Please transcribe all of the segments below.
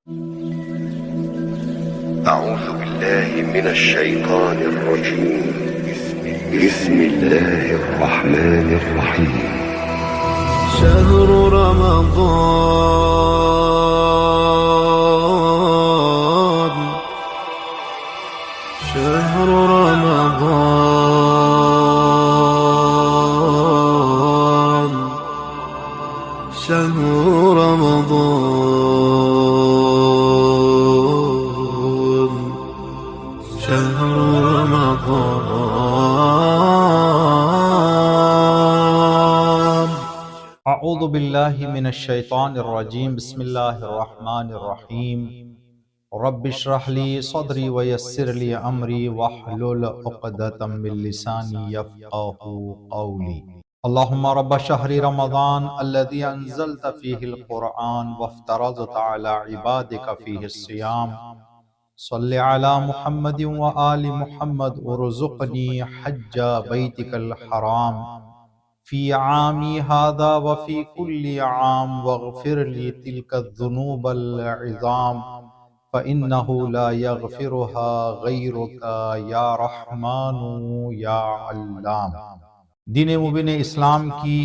أعوذ بالله من الشيطان الرجيم. بسم الله الرحمن الرحيم. شهر رمضان شهر رمضان شهر رمضان شهر رمضان. اعوذ باللہ من الشیطان الرجیم. بسم اللہ الرحمن الرحیم. رب اشرح لی صدری ویسر لی امری واحلل عقدۃ من لسانی یفقهوا قولی. اللہم رب شہر رمضان الذی انزلت فیہ القرآن وافترضت علی عبادک فیہ الصیام. صلی علی محمد وآل محمد ورزقنی حج بیتک الحرام فی عامی هذا وفی کل عام واغفر لی تلک الذنوب العظام فإنه لا يغفرها غیرک یا رحمن یا علام. دین مبین اسلام کی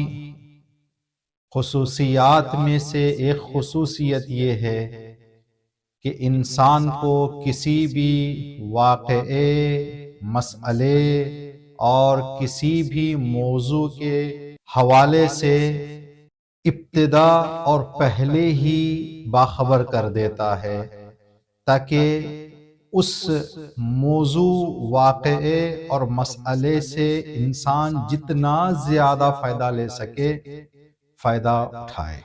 خصوصیات میں سے ایک خصوصیت یہ ہے کہ انسان کو کسی بھی واقعے، مسئلے اور کسی بھی موضوع کے حوالے سے ابتدا اور پہلے ہی باخبر کر دیتا ہے تاکہ اس موضوع، واقعے اور مسئلے سے انسان جتنا زیادہ فائدہ لے سکے فائدہ اٹھائے.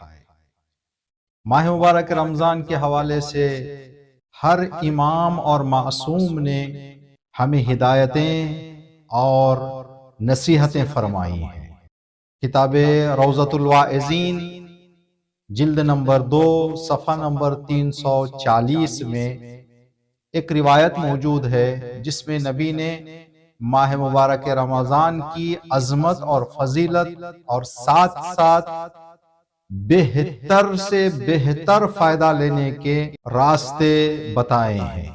ماہ مبارک رمضان کے حوالے سے ہر امام اور معصوم نے ہمیں ہدایتیں اور نصیحتیں فرمائی ہیں. کتاب روضۃ الواعظین جلد نمبر 2 صفحہ نمبر 340 میں ایک روایت موجود ہے جس میں نبی نے ماہ مبارک رمضان کی عظمت اور فضیلت اور ساتھ ساتھ بہتر سے بہتر فائدہ لینے کے راستے بتائے ہیں.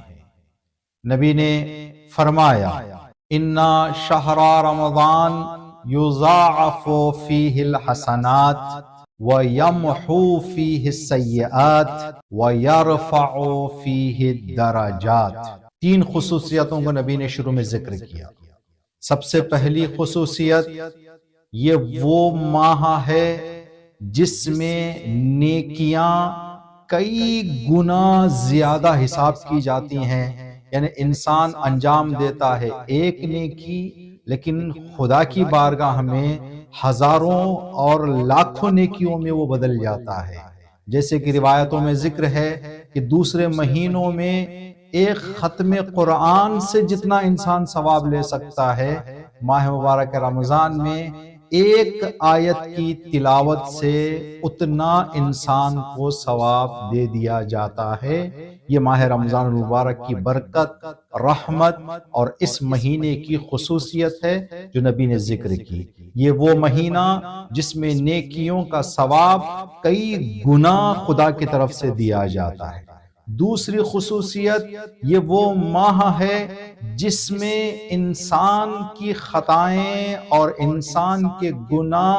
نبی نے فرمایا اِنَّ شَهْرَ رَمَضَانَ يُضَاعَفُ فِيهِ الْحَسَنَاتِ وَيَمْحُو فِيهِ السَّيِّئَاتِ وَيَرْفَعُ فِيهِ الدَّرَجَاتِ. 3 خصوصیتوں کو نبی نے شروع میں ذکر کیا. سب سے پہلی خصوصیت یہ وہ ماہ ہے جس میں نیکیاں کئی گنا زیادہ حساب کی جاتی ہیں. یعنی انسان انجام دیتا ہے ایک نیکی لیکن خدا کی بارگاہ میں ہزاروں اور لاکھوں نیکیوں میں وہ بدل جاتا ہے. جیسے کہ روایتوں میں ذکر ہے کہ دوسرے مہینوں میں ایک ختم قرآن سے جتنا انسان ثواب لے سکتا ہے، ماہ مبارک رمضان میں ایک آیت کی تلاوت سے اتنا انسان کو ثواب دے دیا جاتا ہے. یہ ماہ رمضان المبارک کی برکت، رحمت اور اس مہینے کی خصوصیت ہے جو نبی نے ذکر کی. یہ وہ مہینہ جس میں نیکیوں کا ثواب کئی گنا خدا کی طرف سے دیا جاتا ہے. دوسری خصوصیت یہ وہ ماہ ہے جس میں انسان کی خطائیں اور انسان کے گناہ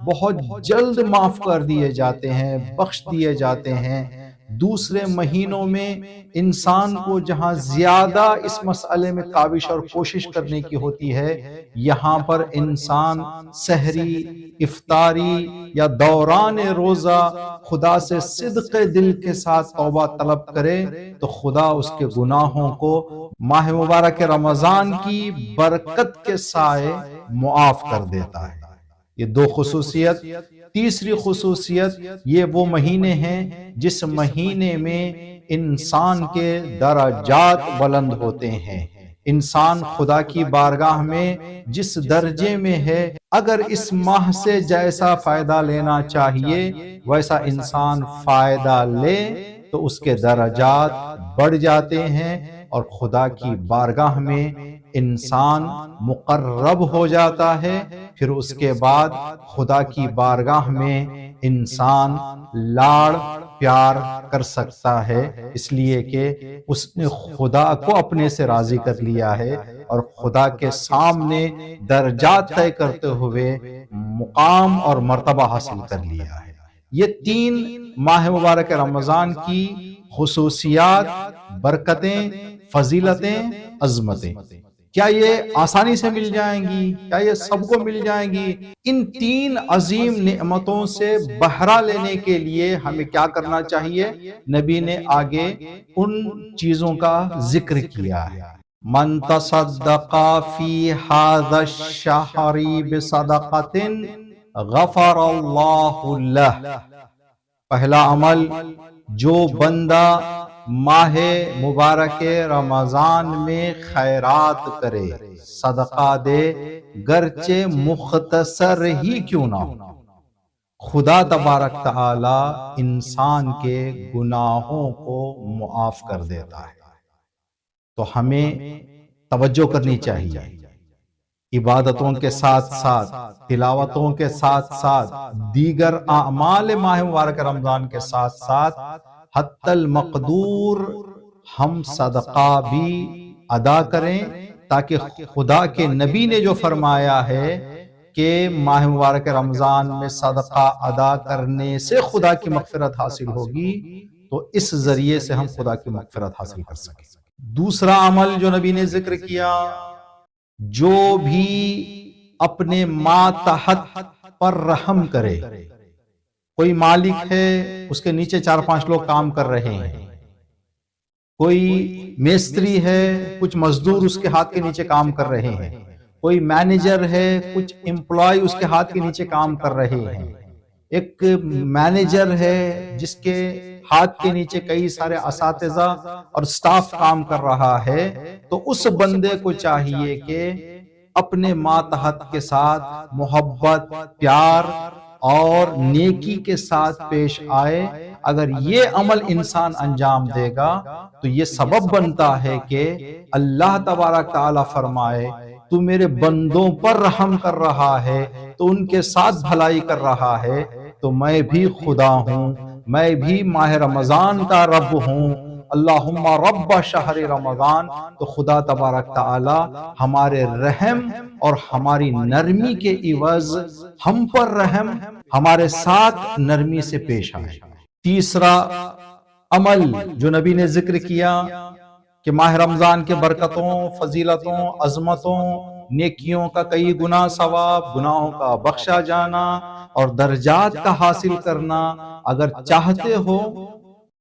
بہت جلد معاف کر دیے جاتے ہیں، بخش دیے جاتے ہیں. دوسرے مہینوں میں انسان کو جہاں زیادہ اس مسئلے میں کاوش اور کوشش کرنے کی ہوتی ہے، یہاں پر انسان سحری، افطاری یا دوران روزہ خدا سے صدق دل کے ساتھ توبہ طلب کرے تو خدا اس کے گناہوں کو ماہ مبارک رمضان کی برکت کے سائے معاف کر دیتا ہے. یہ 2 خصوصیت. تیسری خصوصیت یہ وہ مہینے ہیں جس مہینے میں انسان کے درجات بلند ہوتے ہیں. انسان خدا کی بارگاہ میں جس درجے میں ہے، اگر اس ماہ سے جیسا فائدہ لینا چاہیے ویسا انسان فائدہ لے تو اس کے درجات بڑھ جاتے ہیں اور خدا کی بارگاہ میں انسان مقرب ہو جاتا ہے. پھر اس کے بعد خدا کی بارگاہ میں انسان لاڑ پیار کر سکتا ہے، اس لیے کہ اس نے خدا کو اپنے سے راضی کر لیا ہے اور خدا کے سامنے درجات طے کرتے ہوئے مقام اور مرتبہ حاصل کر لیا ہے۔ یہ 3 ماہ مبارک رمضان کی خصوصیات، برکتیں، فضیلتیں، عظمتیں، کیا یہ آسانی سے مل جائیں گی؟ کیا یہ سب کو مل جائیں گی؟ ان 3 عظیم نعمتوں سے بہرہ لینے کے لیے ہمیں کیا کرنا چاہیے؟ نبی نے آگے ان چیزوں کا ذکر کیا ہے۔ من تصدق فی ھذا الشہر بصدقۃ غفر اللہ لہ، پہلا عمل، جو بندہ ماہ مبارک رمضان میں خیرات کرے، صدقہ دے، گرچہ مختصر ہی کیوں نہ ہو، خدا تبارک تعالی انسان کے گناہوں کو معاف کر دیتا ہے۔ تو ہمیں توجہ کرنی چاہیے، عبادتوں کے ساتھ ساتھ، تلاوتوں کے ساتھ ساتھ، دیگر اعمال ماہ مبارک رمضان کے ساتھ ساتھ حتی المقدور ہم صدقہ بھی ادا کریں، تاکہ خدا کے نبی نے جو فرمایا ہے کہ ماہ مبارک رمضان میں صدقہ ادا کرنے سے خدا کی مغفرت حاصل ہوگی، تو اس ذریعے سے ہم خدا کی مغفرت حاصل کر سکیں۔ دوسرا عمل جو نبی نے ذکر کیا، جو بھی اپنے ماتحت پر رحم کرے، کوئی مالک ہے، اس کے نیچے 4-5 لوگ کام کر رہے ہیں، کوئی میستری ہے، کچھ مزدور اس کے ہاتھ کے نیچے کام کر رہے ہیں، کوئی مینیجر ہے، کچھ امپلائی اس کے ہاتھ کے نیچے کام کر رہے ہیں، ایک مینیجر ہے جس کے ہاتھ کے نیچے کئی سارے اساتذہ اور سٹاف کام کر رہا ہے، تو اس بندے کو چاہیے کہ اپنے ماتحت کے ساتھ محبت، پیار اور نیکی کے ساتھ پیش آئے۔ اگر یہ عمل انسان انجام دے گا تو یہ سبب بنتا ہے کہ اللہ تبارک تعالیٰ فرمائے تو میرے بندوں پر رحم کر رہا ہے، تو ان کے ساتھ بھلائی کر رہا ہے، تو میں بھی خدا ہوں، میں بھی ماہ رمضان کا رب ہوں، اللہم رب شہر رمضان۔ تو خدا تبارک تعالی ہمارے رحم اور ہماری نرمی کے عوض ہم پر رحم، ہمارے ساتھ نرمی سے پیش آئے۔ تیسرا عمل جو نبی نے ذکر کیا کہ ماہ رمضان کے برکتوں، فضیلتوں، عظمتوں، نیکیوں کا کئی گنا ثواب، گناہوں کا بخشا جانا اور درجات کا حاصل کرنا اگر چاہتے ہو،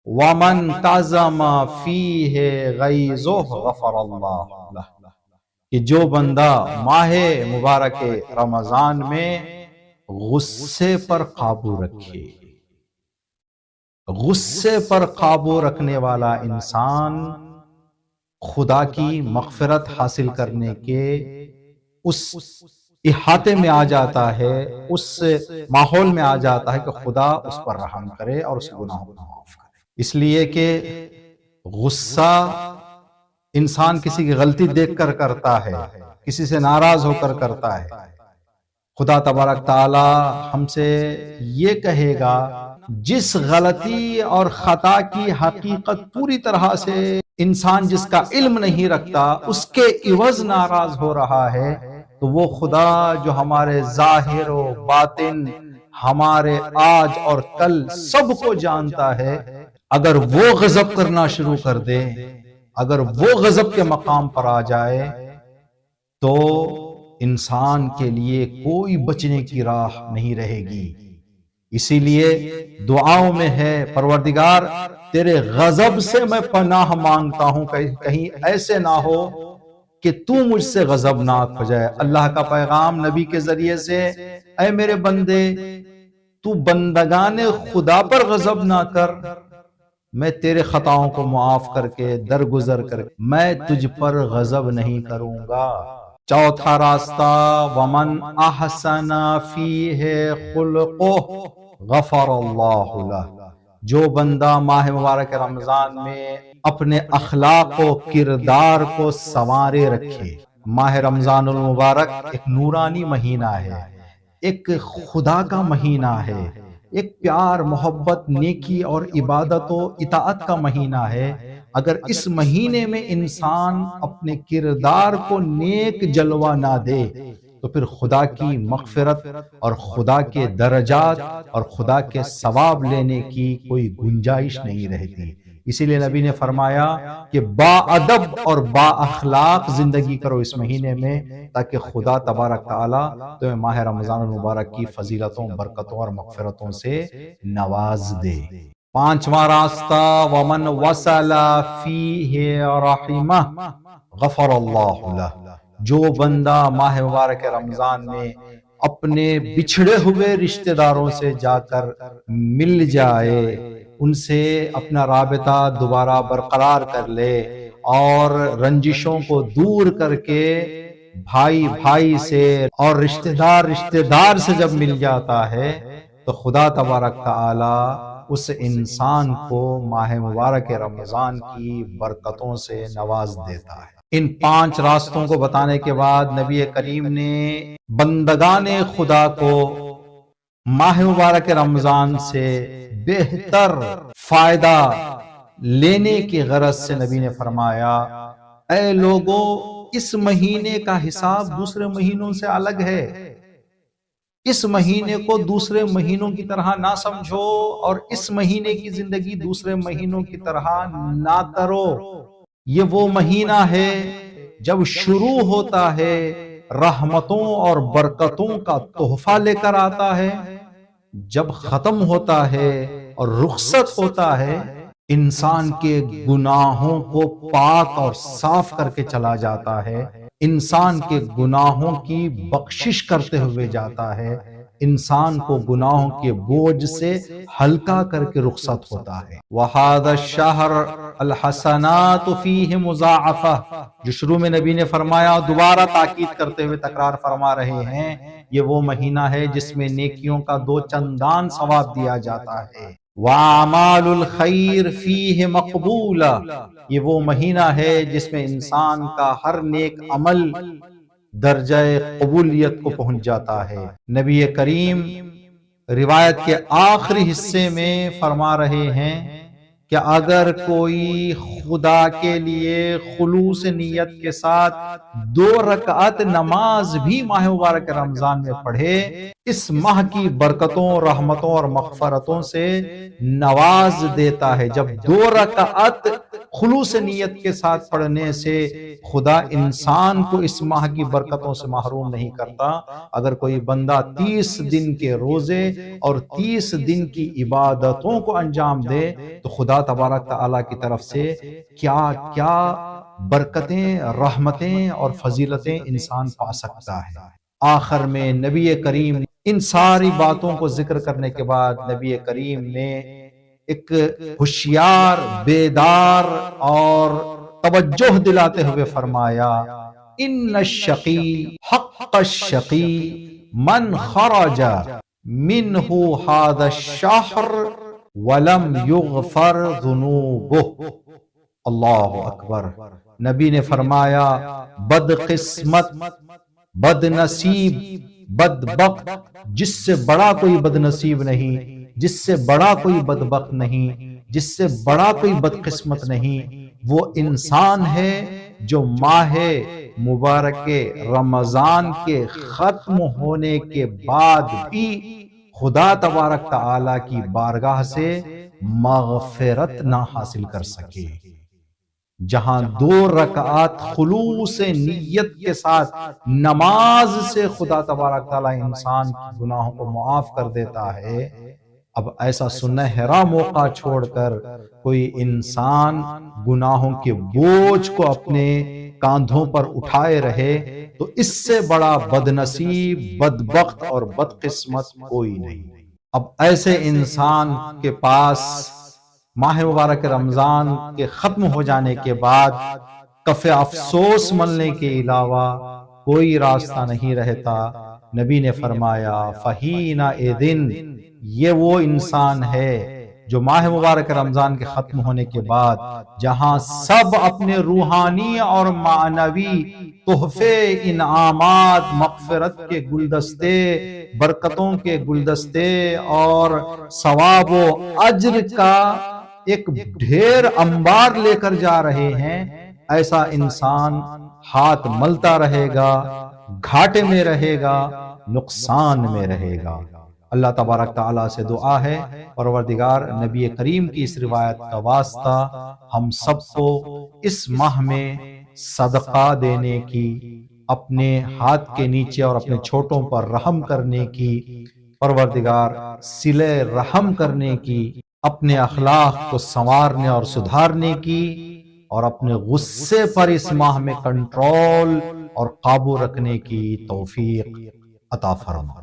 وَمَنْ كَظَمَ فِيهِ غَيْظَهُ غَفَرَ اللَّهُ لَهُ، کہ جو بندہ ماہ مبارک رمضان میں غصے پر قابو رکھے، غصے پر قابو رکھنے والا انسان خدا کی مغفرت حاصل کرنے کے اس احاطے میں آ جاتا ہے، اس ماحول میں آ جاتا ہے کہ خدا اس پر رحم کرے اور اس گناہوں کو معاف کرے۔ اس لیے کہ غصہ انسان کسی کی غلطی دیکھ کر کرتا ہے، کسی سے ناراض ہو کر کرتا ہے۔ خدا تبارک تعالی ہم سے یہ کہے گا، جس غلطی اور خطا کی حقیقت پوری طرح سے انسان جس کا علم نہیں رکھتا، اس کے عوض ناراض ہو رہا ہے، تو وہ خدا جو ہمارے ظاہر و باطن، ہمارے آج اور کل سب کو جانتا ہے، اگر وہ غضب کرنا شروع کر دے، اگر وہ غضب کے مقام پر آ جائے، تو انسان کے لیے کوئی بچنے کی راہ نہیں رہے گی۔ اسی لیے دعاؤں میں ہے، پروردگار تیرے غضب سے میں پناہ مانگتا ہوں، کہیں ایسے نہ ہو کہ تو مجھ سے غضبناک ہو جائے۔ اللہ کا پیغام نبی کے ذریعے سے، اے میرے بندے، تو بندگان خدا پر غضب نہ کر، میں تیرے خطاؤں کو معاف کر کے، درگزر کر کے میں تجھ پر غضب نہیں کروں گا۔ چوتھا راستہ، وَمَنْ أَحْسَنَ فِيهِ خُلُقُهُ غَفَرَ اللَّهُ لَهُ، جو بندہ ماہ مبارک رمضان میں اپنے اخلاق و کردار کو سنوارے رکھے۔ ماہ رمضان المبارک ایک نورانی مہینہ ہے، ایک خدا کا مہینہ ہے، ایک پیار، محبت، نیکی اور عبادت و اطاعت کا مہینہ ہے۔ اگر اس مہینے میں انسان اپنے کردار کو نیک جلوہ نہ دے تو پھر خدا کی مغفرت اور خدا کے درجات اور خدا کے ثواب لینے کی کوئی گنجائش نہیں رہتی۔ اسی لیے نبی نے فرمایا کہ با ادب اور با اخلاق زندگی کرو اس مہینے میں، تاکہ خدا تبارک تعالی تمہیں ماہ رمضان المبارک کی فضیلتوں، برکتوں اور مغفرتوں سے نواز دے۔ پانچواں راستہ، ومن وصل فیہ رحمہ غفر اللہ لہ، جو بندہ ماہ مبارک رمضان میں اپنے بچھڑے ہوئے رشتہ داروں سے جا کر مل جائے، ان سے اپنا رابطہ دوبارہ برقرار کر لے اور رنجشوں کو دور کر کے بھائی بھائی سے اور رشتہ دار سے جب مل جاتا ہے تو خدا تبارک تعالی اس انسان کو ماہ مبارک رمضان کی برکتوں سے نواز دیتا ہے۔ ان 5 راستوں کو بتانے کے بعد نبی کریم نے بندگان خدا کو ماہ مبارک رمضان سے بہتر فائدہ لینے کی غرض سے نبی نے فرمایا، اے لوگو، اس مہینے کا حساب دوسرے مہینوں سے الگ ہے۔ اس مہینے کو دوسرے مہینوں کی طرح نہ سمجھو اور اس مہینے کی زندگی دوسرے مہینوں کی طرح نہ کرو۔ یہ وہ مہینہ ہے جب شروع ہوتا ہے رحمتوں اور برکتوں کا تحفہ لے کر آتا ہے، جب ختم ہوتا ہے اور رخصت ہوتا ہے انسان کے گناہوں کو پاک اور صاف کر کے چلا جاتا ہے، انسان کے گناہوں کی بخشش کرتے ہوئے جاتا ہے، انسان کو گناہوں کے بوجھ سے ہلکا کر کے رخصت ہوتا ہے۔ وَهَذَا الشَّهْرُ الْحَسَنَاتُ فِيهِ مُضَاعَفَةٌ، جو شروع میں نبی نے فرمایا، دوبارہ تاکید کرتے ہوئے تکرار فرما رہے ہیں، یہ وہ مہینہ ہے جس میں نیکیوں کا 2 چندان ثواب دیا جاتا ہے۔ وَأَعْمَالُ الْخَيْرِ فِيهِ مَقْبُولَةٌ، یہ وہ مہینہ ہے جس میں انسان کا ہر نیک عمل درجہ قبولیت کو پہنچ جاتا ہے۔ نبی کریم روایت کے آخری حصے میں فرما رہے ہیں کہ اگر کوئی خدا کے لیے خلوص نیت کے ساتھ 2 رکعت نماز بھی ماہ مبارک رمضان میں پڑھے، اس ماہ کی برکتوں، رحمتوں اور مغفرتوں سے نواز دیتا ہے۔ جب 2 رکعت خلوص نیت کے ساتھ پڑھنے سے خدا انسان کو اس ماہ کی برکتوں سے محروم نہیں کرتا۔ اگر کوئی بندہ 30 دن کے روزے اور 30 دن کی عبادتوں کو انجام دے تو خدا تبارک تعالیٰ کی طرف سے کیا کیا برکتیں، رحمتیں اور فضیلتیں انسان پا سکتا ہے۔ آخر میں نبی کریم ان ساری باتوں کو ذکر کرنے کے بعد نبی کریم نے ایک ہوشیار، بیدار اور توجہ دلاتے ہوئے فرمایا، ان الشقی حق الشقی من خرج منہ هذا الشہر ولم یغفر ذنوبہ۔ اللہ اکبر۔ نبی نے فرمایا، بد قسمت، بد نصیب، بدبخت، جس سے بڑا کوئی بد نصیب نہیں، جس سے بڑا کوئی بدبخت نہیں، جس سے بڑا کوئی بدقسمت نہیں، وہ انسان ہے جو ماہ مبارک رمضان کے ختم ہونے کے بعد بھی خدا تبارک تعالی کی بارگاہ سے مغفرت نہ حاصل کر سکے۔ جہاں 2 رکعات خلوص نیت کے ساتھ نماز سے خدا تبارک تعالی انسان کے گناہوں کو معاف کر دیتا ہے، اب ایسا سنہرا موقع چھوڑ کر کوئی انسان گناہوں کے بوجھ کو اپنے کاندھوں پر اٹھائے رہے تو اس سے بڑا بد نصیب، بدبخت اور بدقسمت کوئی نہیں۔ اب ایسے انسان کے پاس ماہ مبارک رمضان کے ختم ہو جانے کے بعد کف افسوس ملنے کے علاوہ کوئی راستہ نہیں رہتا۔ نبی نے فرمایا، فَحِينَئِذٍ، یہ وہ انسان ہے جو ماہ مبارک رمضان کے ختم ہونے کے بعد جہاں سب اپنے روحانی اور معنوی تحفے، انعامات، مغفرت کے گلدستے برکتوں کے گلدستے اور ثواب و اجر کا ایک ڈھیر انبار لے کر جا رہے ہیں، ایسا انسان ہاتھ ملتا رہے گا، گھاٹے میں رہے گا، نقصان میں رہے گا۔ اللہ تبارک تعالیٰ سے دعا ہے، پروردگار نبی کریم کی اس روایت کا واسطہ ہم سب کو اس ماہ میں صدقہ دینے کی، اپنے ہاتھ کے نیچے اور اپنے چھوٹوں پر رحم کرنے کی، پروردگار صلہ رحم کرنے کی، اپنے اخلاق کو سنوارنے اور سدھارنے کی، اور اپنے غصے پر اس ماہ میں کنٹرول اور قابو رکھنے کی توفیق عطا فرما۔